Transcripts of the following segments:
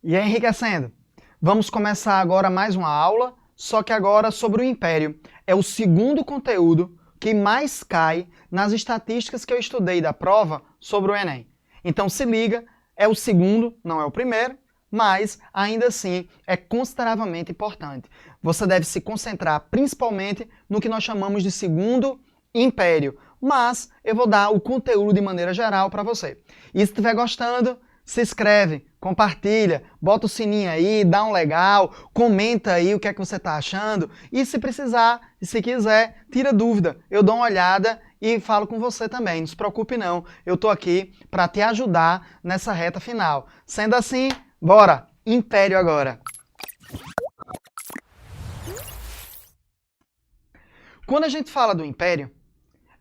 E aí, enriquecendo, vamos começar agora mais uma aula, só que agora sobre o Império. É o segundo conteúdo que mais cai nas estatísticas que eu estudei da prova sobre o Enem. Então se liga, é o segundo, não é o primeiro, mas ainda assim é consideravelmente importante. Você deve se concentrar principalmente no que nós chamamos de segundo império, mas eu vou dar o conteúdo de maneira geral para você. E se estiver gostando, se inscreve, compartilha, bota o sininho aí, dá um legal, comenta aí o que é que você está achando e se precisar, e se quiser, tira dúvida, eu dou uma olhada e falo com você também, não se preocupe não, eu estou aqui para te ajudar nessa reta final. Sendo assim, bora! Império agora! Quando a gente fala do Império,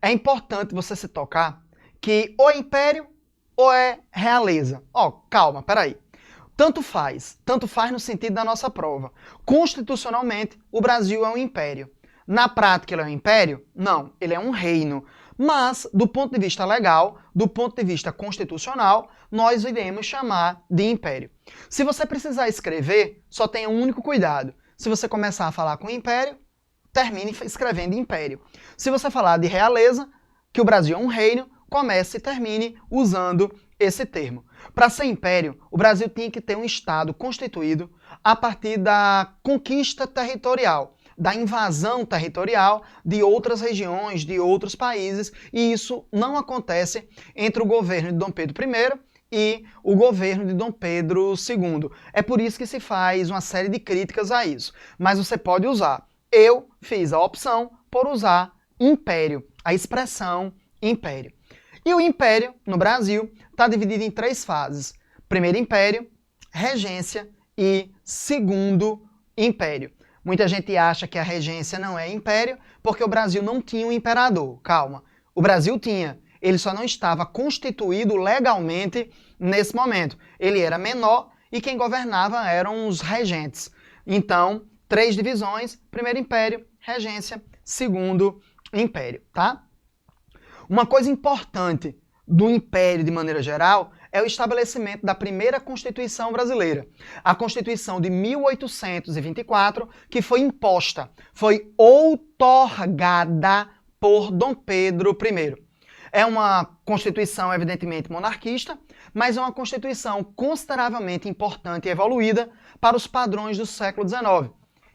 é importante você se tocar que ou é Império ou é realeza. Calma, peraí. Tanto faz no sentido da nossa prova. Constitucionalmente, o Brasil é um império. Na prática, ele é um império? Não, ele é um reino. Mas, do ponto de vista legal, do ponto de vista constitucional, nós iremos chamar de império. Se você precisar escrever, só tenha um único cuidado. Se você começar a falar com império, termine escrevendo império. Se você falar de realeza, que o Brasil é um reino, comece e termine usando esse termo. Para ser império, o Brasil tinha que ter um Estado constituído a partir da conquista territorial, da invasão territorial de outras regiões, de outros países, e isso não acontece entre o governo de Dom Pedro I e o governo de Dom Pedro II. É por isso que se faz uma série de críticas a isso. Mas você pode usar. Eu fiz a opção por usar império, a expressão império. E o império, no Brasil, está dividido em 3 fases. Primeiro império, regência e segundo império. Muita gente acha que a regência não é império porque o Brasil não tinha um imperador. Calma, o Brasil tinha. Ele só não estava constituído legalmente nesse momento. Ele era menor e quem governava eram os regentes. Então, 3 divisões, primeiro império, regência, segundo império, tá? Uma coisa importante do Império de maneira geral é o estabelecimento da primeira Constituição brasileira, a Constituição de 1824, que foi imposta, foi outorgada por Dom Pedro I. É uma Constituição evidentemente monarquista, mas é uma Constituição consideravelmente importante e evoluída para os padrões do século XIX.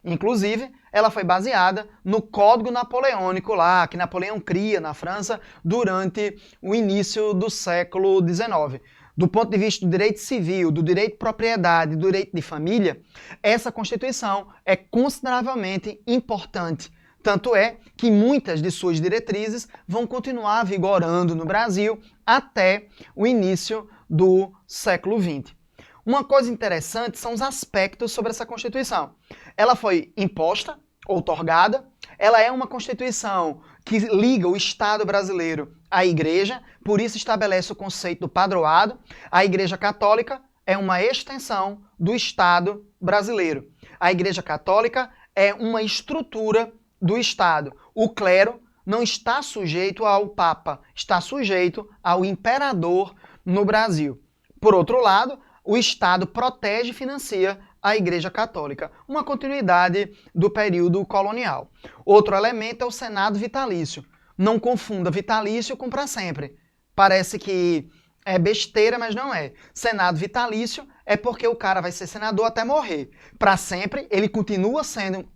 Inclusive, ela foi baseada no Código Napoleônico lá, que Napoleão cria na França durante o início do século XIX. Do ponto de vista do direito civil, do direito de propriedade, do direito de família, essa Constituição é consideravelmente importante. Tanto é que muitas de suas diretrizes vão continuar vigorando no Brasil até o início do século XX. Uma coisa interessante são os aspectos sobre essa Constituição. Ela foi imposta, outorgada, ela é uma Constituição que liga o Estado brasileiro à Igreja, por isso estabelece o conceito do padroado. A Igreja Católica é uma extensão do Estado brasileiro. A Igreja Católica é uma estrutura do Estado. O clero não está sujeito ao Papa, está sujeito ao imperador no Brasil. Por outro lado, o Estado protege e financia a Igreja Católica, uma continuidade do período colonial. Outro elemento é o Senado vitalício. Não confunda vitalício com para sempre. Parece que é besteira, mas não é. Senado vitalício é porque o cara vai ser senador até morrer. Para sempre, ele continua sendo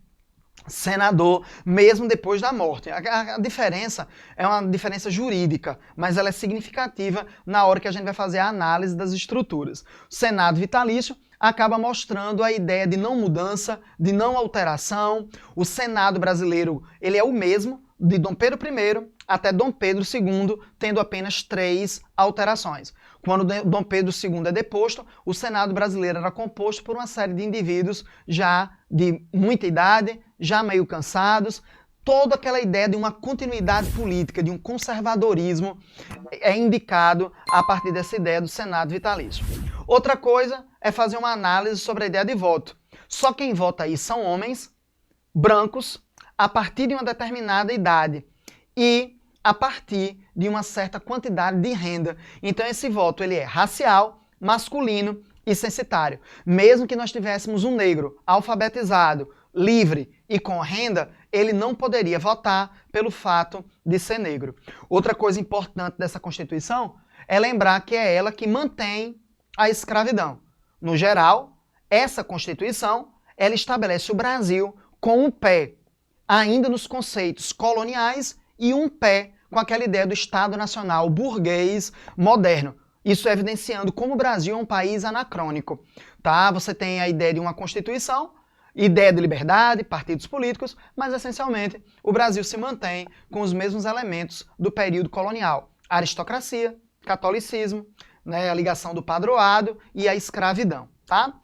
senador, mesmo depois da morte. A diferença é uma diferença jurídica, mas ela é significativa na hora que a gente vai fazer a análise das estruturas. O Senado vitalício acaba mostrando a ideia de não mudança, de não alteração. O Senado brasileiro, ele é o mesmo de Dom Pedro I até Dom Pedro II, tendo apenas 3 alterações. Quando Dom Pedro II é deposto, o Senado brasileiro era composto por uma série de indivíduos já de muita idade, já meio cansados. Toda aquela ideia de uma continuidade política, de um conservadorismo, é indicado a partir dessa ideia do Senado vitalício. Outra coisa é fazer uma análise sobre a ideia de voto. Só quem vota aí são homens brancos a partir de uma determinada idade e a partir de uma certa quantidade de renda. Então esse voto ele é racial, masculino e censitário. Mesmo que nós tivéssemos um negro alfabetizado, livre e com renda, ele não poderia votar pelo fato de ser negro. Outra coisa importante dessa Constituição é lembrar que é ela que mantém a escravidão. No geral, essa Constituição, ela estabelece o Brasil com um pé ainda nos conceitos coloniais e um pé com aquela ideia do Estado Nacional burguês moderno. Isso evidenciando como o Brasil é um país anacrônico. Tá? Você tem a ideia de uma Constituição, ideia de liberdade, partidos políticos, mas essencialmente o Brasil se mantém com os mesmos elementos do período colonial. A aristocracia, catolicismo, né, a ligação do padroado e a escravidão. Tá?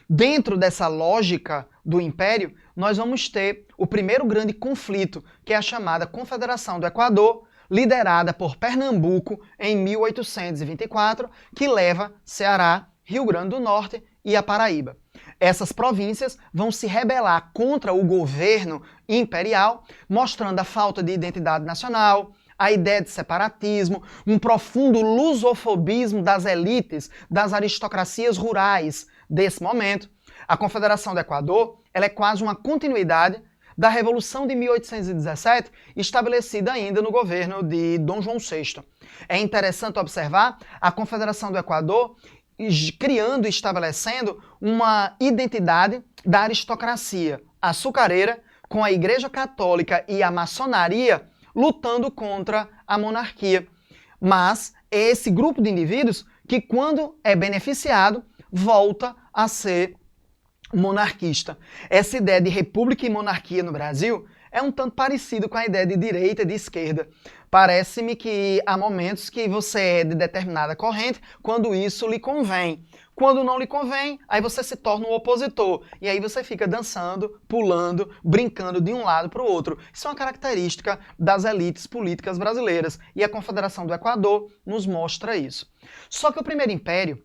Dentro dessa lógica do Império, nós vamos ter o primeiro grande conflito, que é a chamada Confederação do Equador, liderada por Pernambuco em 1824, que leva Ceará, Rio Grande do Norte e a Paraíba. Essas províncias vão se rebelar contra o governo imperial, mostrando a falta de identidade nacional, a ideia de separatismo, um profundo lusofobismo das elites, das aristocracias rurais desse momento. A Confederação do Equador, ela é quase uma continuidade da Revolução de 1817, estabelecida ainda no governo de Dom João VI. É interessante observar a Confederação do Equador criando e estabelecendo uma identidade da aristocracia açucareira, com a Igreja Católica e a maçonaria lutando contra a monarquia. Mas é esse grupo de indivíduos que, quando é beneficiado, volta a ser monarquista. Essa ideia de república e monarquia no Brasil é um tanto parecido com a ideia de direita e de esquerda. Parece-me que há momentos que você é de determinada corrente quando isso lhe convém. Quando não lhe convém, aí você se torna um opositor. E aí você fica dançando, pulando, brincando de um lado para o outro. Isso é uma característica das elites políticas brasileiras. E a Confederação do Equador nos mostra isso. Só que o Primeiro Império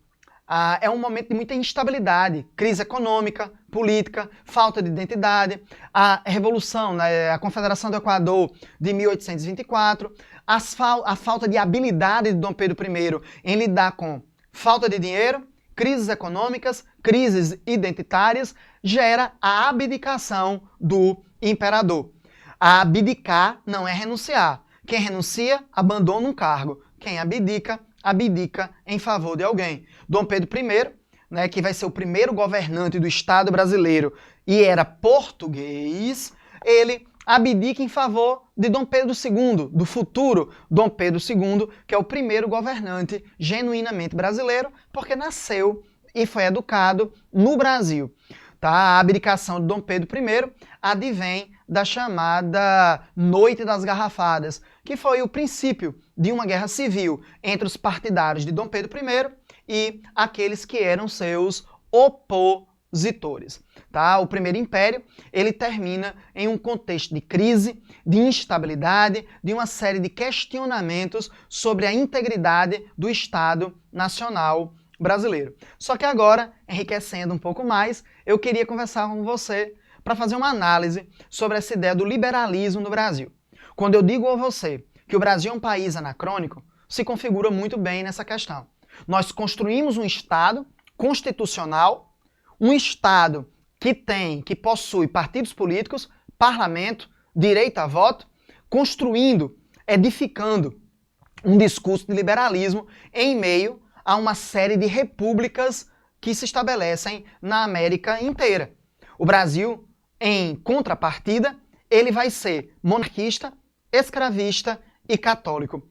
é um momento de muita instabilidade, crise econômica, política, falta de identidade, a Revolução, né, a Confederação do Equador de 1824, a falta de habilidade de Dom Pedro I em lidar com falta de dinheiro, crises econômicas, crises identitárias, gera a abdicação do imperador. A abdicar não é renunciar. Quem renuncia, abandona um cargo. Quem abdica em favor de alguém. Dom Pedro I, né, que vai ser o primeiro governante do Estado brasileiro e era português, ele abdica em favor de Dom Pedro II, do futuro Dom Pedro II, que é o primeiro governante genuinamente brasileiro, porque nasceu e foi educado no Brasil. Tá? A abdicação de Dom Pedro I advém da chamada Noite das Garrafadas, que foi o princípio de uma guerra civil entre os partidários de Dom Pedro I e aqueles que eram seus opositores. Tá? O Primeiro Império ele termina em um contexto de crise, de instabilidade, de uma série de questionamentos sobre a integridade do Estado Nacional brasileiro. Só que agora, enriquecendo um pouco mais, eu queria conversar com você para fazer uma análise sobre essa ideia do liberalismo no Brasil. Quando eu digo a você que o Brasil é um país anacrônico, se configura muito bem nessa questão. Nós construímos um Estado constitucional, um Estado que possui partidos políticos, parlamento, direito a voto, construindo, edificando um discurso de liberalismo em meio a uma série de repúblicas que se estabelecem na América inteira. O Brasil, em contrapartida, ele vai ser monarquista, escravista e católico.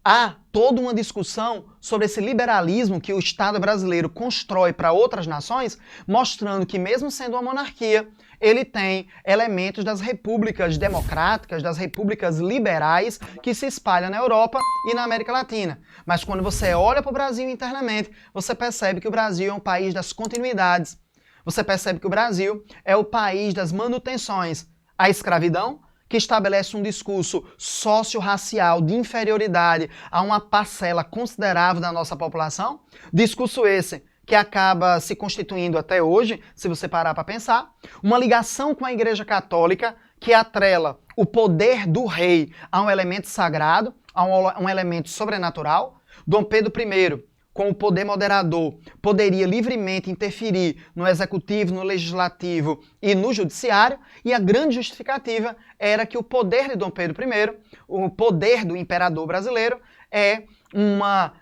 Há toda uma discussão sobre esse liberalismo que o Estado brasileiro constrói para outras nações, mostrando que mesmo sendo uma monarquia, ele tem elementos das repúblicas democráticas, das repúblicas liberais que se espalham na Europa e na América Latina. Mas quando você olha para o Brasil internamente, você percebe que o Brasil é um país das continuidades. Você percebe que o Brasil é o país das manutenções. A escravidão, que estabelece um discurso socio-racial de inferioridade a uma parcela considerável da nossa população. Discurso esse que acaba se constituindo até hoje, se você parar para pensar. Uma ligação com a Igreja Católica que atrela o poder do rei a um elemento sagrado, a um elemento sobrenatural. Dom Pedro I, com o poder moderador, poderia livremente interferir no executivo, no legislativo e no judiciário, e a grande justificativa era que o poder de Dom Pedro I, o poder do imperador brasileiro, é uma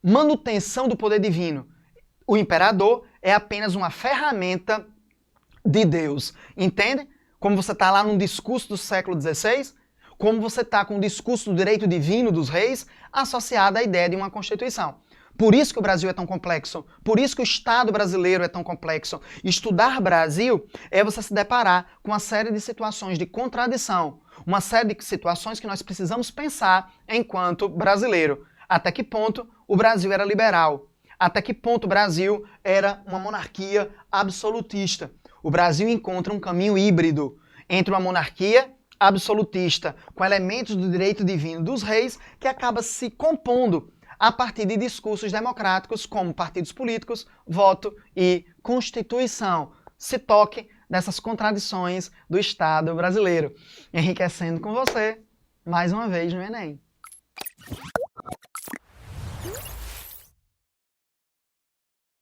manutenção do poder divino. O imperador é apenas uma ferramenta de Deus. Entende? Como você está lá num discurso do século XVI, como você está com o discurso do direito divino dos reis associado à ideia de uma Constituição. Por isso que o Brasil é tão complexo, por isso que o Estado brasileiro é tão complexo. Estudar Brasil é você se deparar com uma série de situações de contradição, uma série de situações que nós precisamos pensar enquanto brasileiro. Até que ponto o Brasil era liberal? Até que ponto o Brasil era uma monarquia absolutista? O Brasil encontra um caminho híbrido entre uma monarquia absolutista com elementos do direito divino dos reis que acaba se compondo a partir de discursos democráticos como partidos políticos, voto e Constituição. Se toque nessas contradições do Estado brasileiro. Enriquecendo com você, mais uma vez no Enem.